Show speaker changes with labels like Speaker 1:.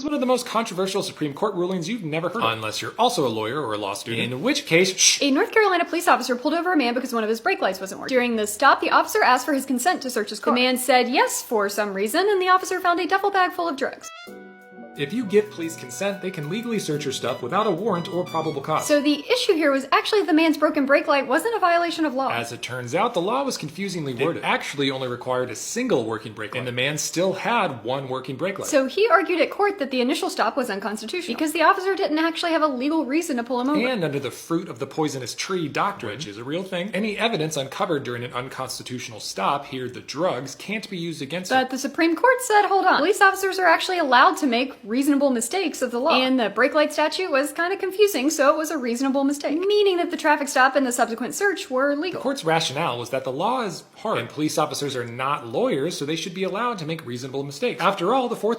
Speaker 1: one of the most controversial Supreme Court rulings you've never heard of, unless you're also a lawyer or a law student, in which case,
Speaker 2: A North Carolina police officer pulled over a man because one of his brake lights wasn't working. During the stop, the officer asked for his consent to search his car. The man said yes for some reason, and the officer found a duffel bag full of drugs.
Speaker 1: If you give police consent, they can legally search your stuff without a warrant or probable cause.
Speaker 2: So the issue here was actually the man's broken brake light wasn't a violation of law.
Speaker 1: As it turns out, the law was confusingly worded. It actually only required a single working brake light, and the man still had one working brake light.
Speaker 2: So he argued at court that the initial stop was unconstitutional because the officer didn't actually have a legal reason to pull him over.
Speaker 1: And under the fruit of the poisonous tree doctrine, which is a real thing, any evidence uncovered during an unconstitutional stop, here the drugs, can't be used against him.
Speaker 2: But the Supreme Court said, hold on, police officers are actually allowed to make reasonable mistakes of the law. And the brake light statute was kind of confusing, so it was a reasonable mistake, meaning that the traffic stop and the subsequent search were legal.
Speaker 1: The court's rationale was that the law is hard, and police officers are not lawyers, so they should be allowed to make reasonable mistakes. After all, the Fourth